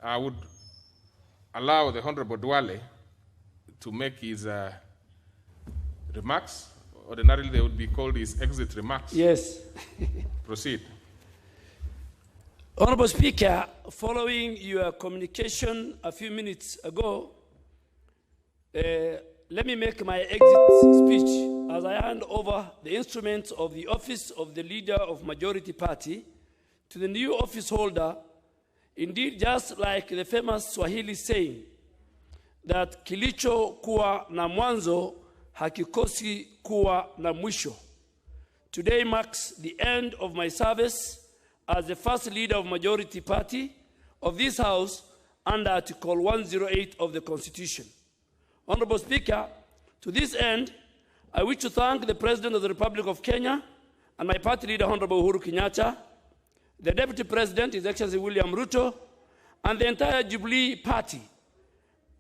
I would allow the Honorable Duale to make his remarks. Ordinarily, they would be called his exit remarks. Yes. Proceed. Honorable Speaker, following your communication a few minutes ago, let me make my exit speech as I hand over the instruments of the office of the leader of majority party to the new office holder. Indeed, just like the famous Swahili saying that Kilichokuwa na Mwanzo, Hakikozi, Kuwa na Mwisho. Today marks the end of my service as the first leader of majority party of this House under Article 108 of the Constitution. Honorable Speaker, to this end, I wish to thank the President of the Republic of Kenya and my party leader, Honorable Uhuru Kenyatta, the Deputy President, His Excellency William Ruto, and the entire Jubilee Party,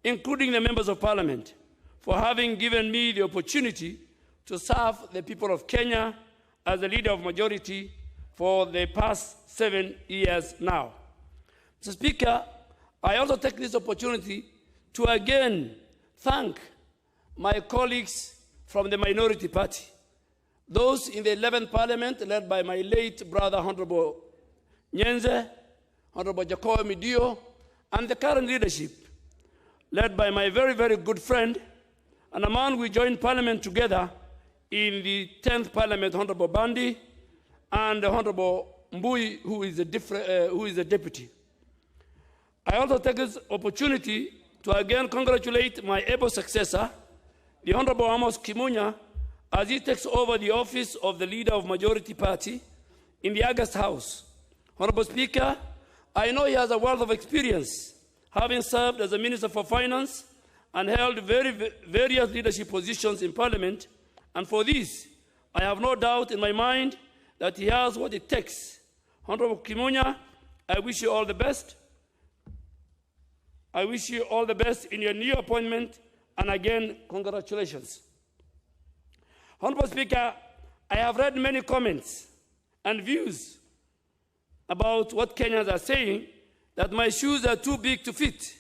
including the members of Parliament, for having given me the opportunity to serve the people of Kenya as the leader of majority for the past 7 years now. Mr. Speaker, I also take this opportunity to again thank my colleagues from the minority party, those in the 11th Parliament led by my late brother, Honorable Nyenze, Honorable Jacob Midio, and the current leadership led by my very, very good friend, and a man we joined Parliament together in the 10th Parliament, Honorable Bandi, and Honorable Mbui, who is a deputy. I also take this opportunity to again congratulate my able successor, the Honorable Amos Kimunya, as he takes over the office of the leader of majority party in the August House. Honorable Speaker, I know he has a wealth of experience, having served as a Minister for Finance and held various leadership positions in Parliament, and for this, I have no doubt in my mind that he has what it takes. Honorable Kimunya, I wish you all the best. I wish you all the best in your new appointment, and again, congratulations. Honorable Speaker, I have read many comments and views about what Kenyans are saying, that my shoes are too big to fit.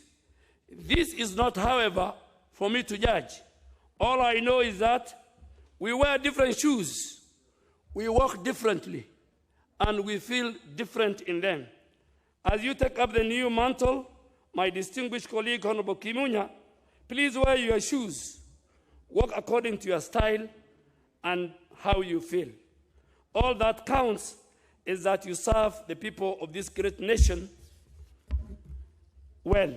This is not, however, for me to judge. All I know is that we wear different shoes, we walk differently, and we feel different in them. As you take up the new mantle, my distinguished colleague, Honorable Kimunya, please wear your shoes. Walk according to your style and how you feel. All that counts is that you serve the people of this great nation well.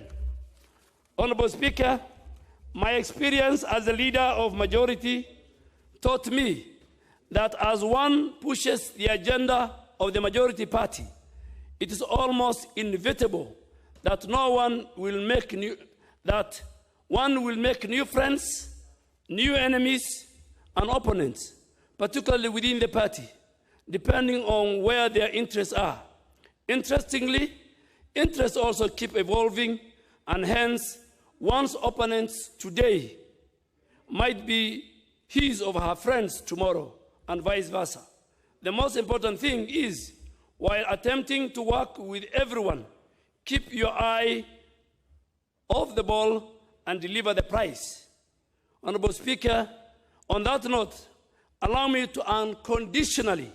Honorable Speaker, my experience as a leader of majority taught me that as one pushes the agenda of the majority party, it is almost inevitable that one will make new friends, new enemies, and opponents, particularly within the party, depending on where their interests are. Interestingly, interests also keep evolving, and hence, one's opponents today might be his or her friends tomorrow, and vice versa. The most important thing is, while attempting to work with everyone, keep your eye off the ball and deliver the prize. Honorable Speaker, on that note, allow me to unconditionally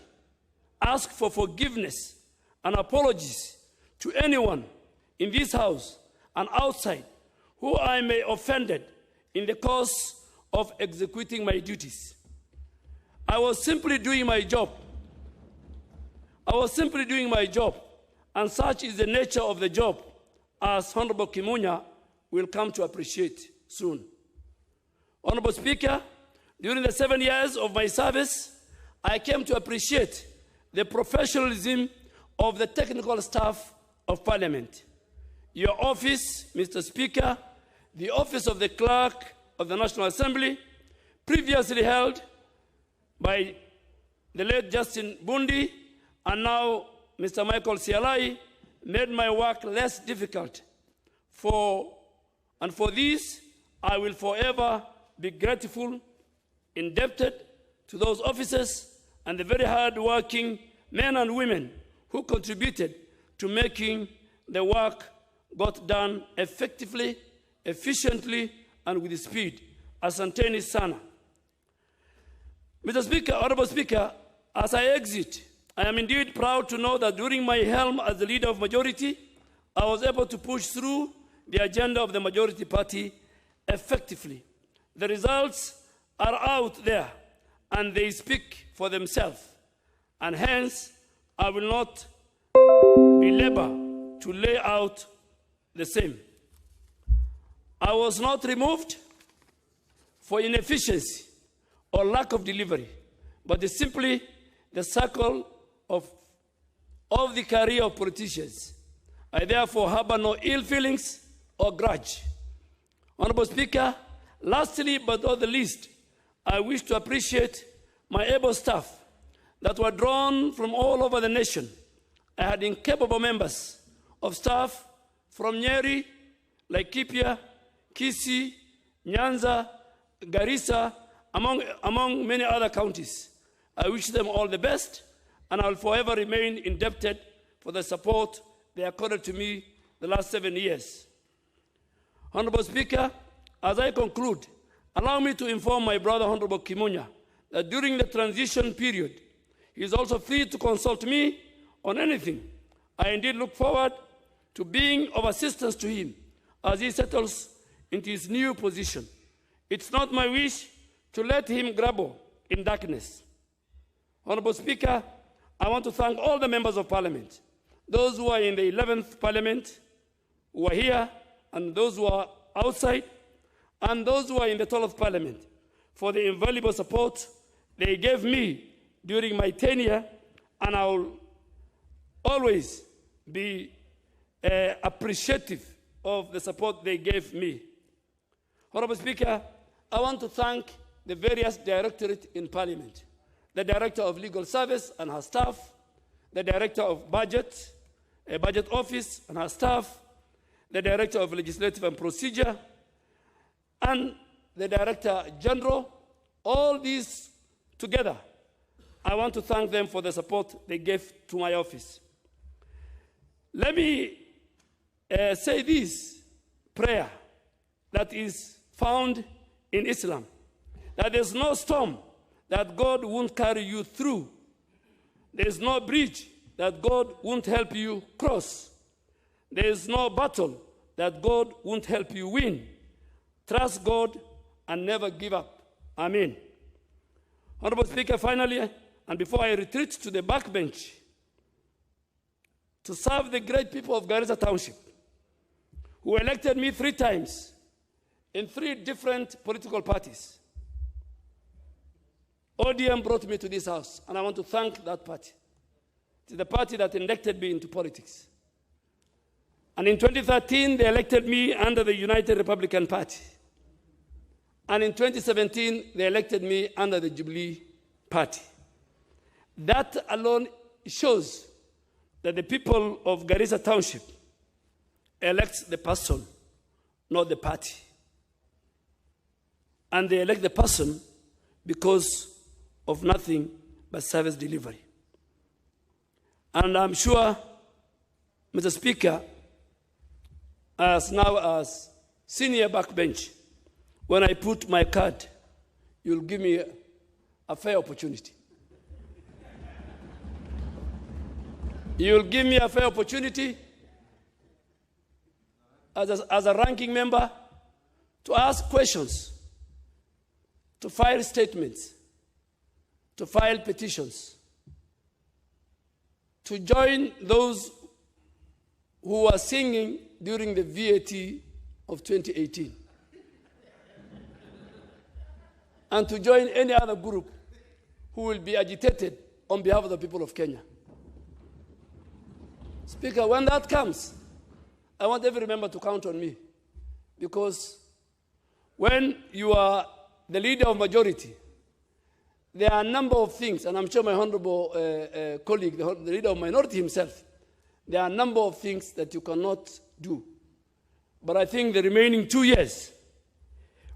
ask for forgiveness and apologies to anyone in this House and outside who I may have offended in the course of executing my duties. I was simply doing my job. And such is the nature of the job, as Honorable Kimunya will come to appreciate soon. Honorable Speaker, during the 7 years of my service, I came to appreciate the professionalism of the technical staff of Parliament. Your office, Mr. Speaker, the office of the Clerk of the National Assembly, previously held by the late Justin Bundi, and now Mr. Michael Sialai, made my work less difficult. For this, I will forever be grateful, indebted to those officers and the very hard-working men and women who contributed to making the work got done effectively, efficiently, and with speed. Asanteni sana. Mr. Speaker, Honorable Speaker, as I exit, I am indeed proud to know that during my helm as the leader of majority, I was able to push through the agenda of the majority party effectively. The results are out there, and they speak for themselves. And hence, I will not belabor to lay out the same. I was not removed for inefficiency or lack of delivery, but it's simply the circle of the career of politicians. I therefore harbor no ill feelings or grudge. Honorable Speaker, lastly but not the least, I wish to appreciate my able staff that were drawn from all over the nation. I had incapable members of staff from Nyeri, Laikipia, Kisii, Nyanza, Garissa, among many other counties. I wish them all the best, and I will forever remain indebted for the support they accorded to me the last 7 years. Honorable Speaker, as I conclude, allow me to inform my brother, Honorable Kimunya, that during the transition period, he is also free to consult me on anything. I indeed look forward to being of assistance to him as he settles into his new position. It's not my wish to let him grapple in darkness. Honorable Speaker, I want to thank all the members of Parliament, those who are in the 11th Parliament, who are here, and those who are outside, and those who are in the 12th Parliament, for the invaluable support they gave me during my tenure, and I will always be appreciative of the support they gave me. Honorable Speaker, I want to thank the various directorates in Parliament, the Director of Legal Service and her staff, the Director of Budget, Budget Office and her staff, the Director of Legislative and Procedure, and the Director General. All these together, I want to thank them for the support they gave to my office. Let me say this prayer that is found in Islam, that there's no storm that God won't carry you through. There's no bridge that God won't help you cross. There's no battle that God won't help you win. Trust God and never give up. Amen. Honorable Speaker, finally, and before I retreat to the backbench to serve the great people of Garissa Township, who elected me 3 times in 3 different political parties. ODM brought me to this house, and I want to thank that party. It's the party that elected me into politics. And in 2013, they elected me under the United Republican Party. And in 2017, they elected me under the Jubilee Party. That alone shows that the people of Garissa Township elect the person, not the party. And they elect the person because of nothing but service delivery. And I'm sure, Mr. Speaker, as senior backbench, when I put my card, you'll give me a fair opportunity. You'll give me a fair opportunity as a ranking member to ask questions, to file statements, to file petitions, to join those who were singing during the VAT of 2018, and to join any other group who will be agitated on behalf of the people of Kenya. Speaker, when that comes, I want every member to count on me, because when you are the leader of majority, there are a number of things, and I'm sure my honorable colleague, the leader of minority himself, there are a number of things that you cannot do. But I think the remaining 2 years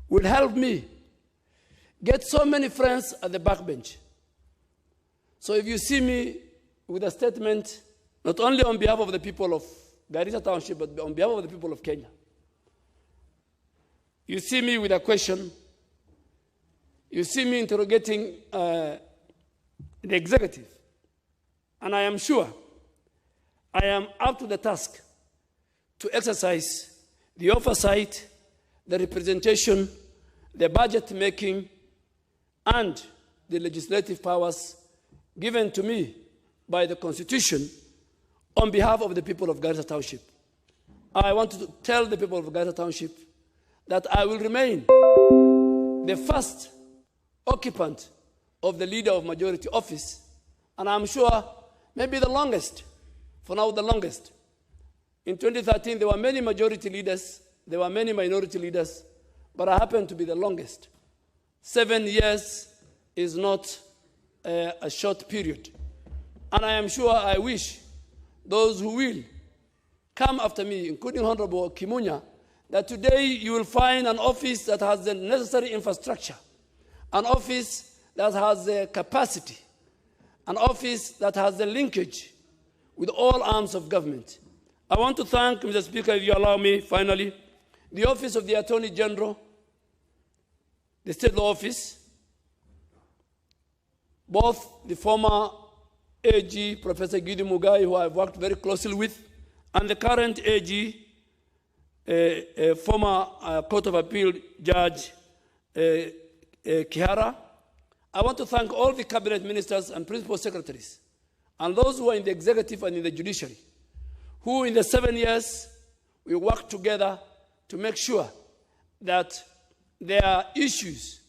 will help me get so many friends at the backbench. So if you see me with a statement, not only on behalf of the people of Garissa Township, but on behalf of the people of Kenya. You see me with a question. You see me interrogating the executive. And I am sure I am up to the task to exercise the oversight, the representation, the budget making, and the legislative powers given to me by the Constitution on behalf of the people of Garissa Township. I want to tell the people of Garissa Township that I will remain the first occupant of the Leader of Majority office, and I'm sure maybe the longest, for now the longest. In 2013, there were many majority leaders, there were many minority leaders, but I happen to be the longest. 7 years is not a short period. And I am sure I wish those who will come after me, including Honorable Kimunya, that today you will find an office that has the necessary infrastructure, an office that has the capacity, an office that has the linkage with all arms of government. I want to thank, Mr. Speaker, if you allow me, finally, the Office of the Attorney General, the State Law Office, both the former AG, Professor Gidi Mugai, who I've worked very closely with, and the current AG, former Court of Appeal Judge Kihara. I want to thank all the cabinet ministers and principal secretaries, and those who are in the executive and in the judiciary, who in the 7 years we worked together to make sure that their issues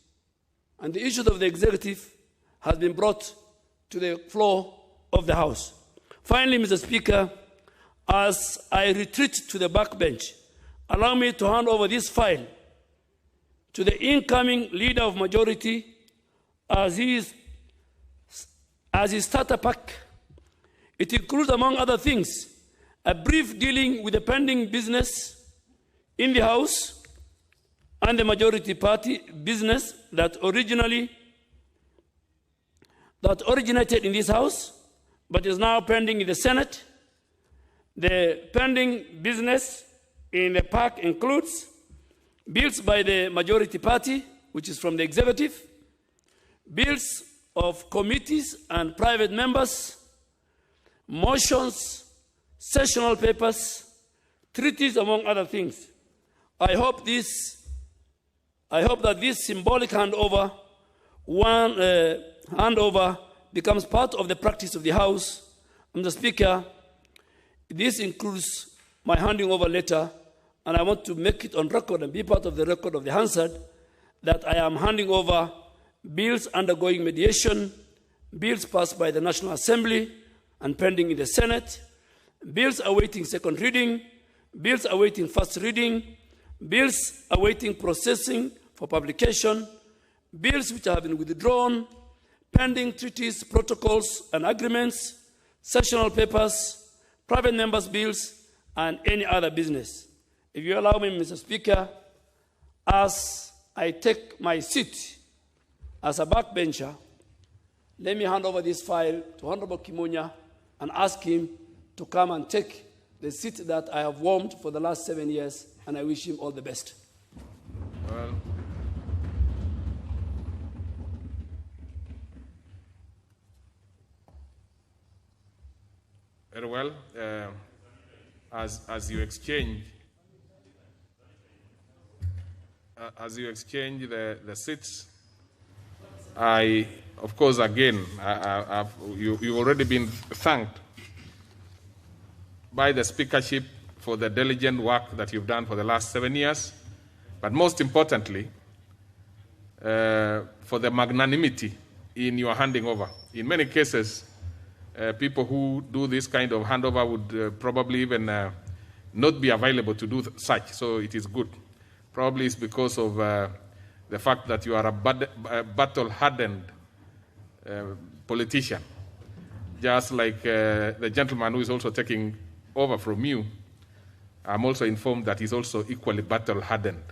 and the issues of the executive has been brought to the floor of the House. Finally, Mr. Speaker, as I retreat to the backbench, allow me to hand over this file to the incoming Leader of Majority as his starter pack. It includes, among other things, a brief dealing with the pending business in the House and the majority party business that originated in this House, but is now pending in the Senate. The pending business in the pack includes bills by the majority party, which is from the executive, bills of committees and private members, motions, sessional papers, treaties, among other things. I hope that this symbolic handover becomes part of the practice of the House. Mr. Speaker, this includes my handing over letter, and I want to make it on record and be part of the record of the Hansard that I am handing over bills undergoing mediation, bills passed by the National Assembly and pending in the Senate, bills awaiting second reading, bills awaiting first reading, bills awaiting processing for publication, bills which have been withdrawn, pending treaties, protocols, and agreements, sessional papers, private members' bills, and any other business. If you allow me, Mr. Speaker, as I take my seat as a backbencher, let me hand over this file to Honorable Kimunya and ask him to come and take the seat that I have warmed for the last 7 years, and I wish him all the best. Well, very well. As you exchange the seats, I, of course, again, you've already been thanked by the speakership for the diligent work that you've done for the last 7 years, but most importantly, for the magnanimity in your handing over. In many cases, people who do this kind of handover would probably even not be available to do such, so it is good. Probably it's because of the fact that you are a battle-hardened politician, just like the gentleman who is also taking over from you. I'm also informed that he's also equally battle-hardened.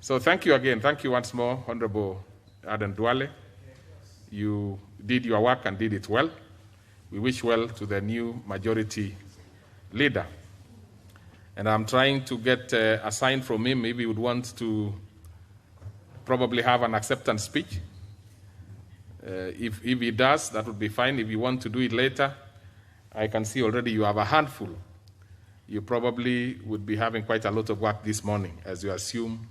So thank you again. Thank you once more, Honorable Duale. You did your work and did it well. we wish well to the new majority leader. And I'm trying to get a sign from him. Maybe he would want to probably have an acceptance speech. If he does, that would be fine. If you want to do it later, I can see already you have a handful. You probably would be having quite a lot of work this morning as you assume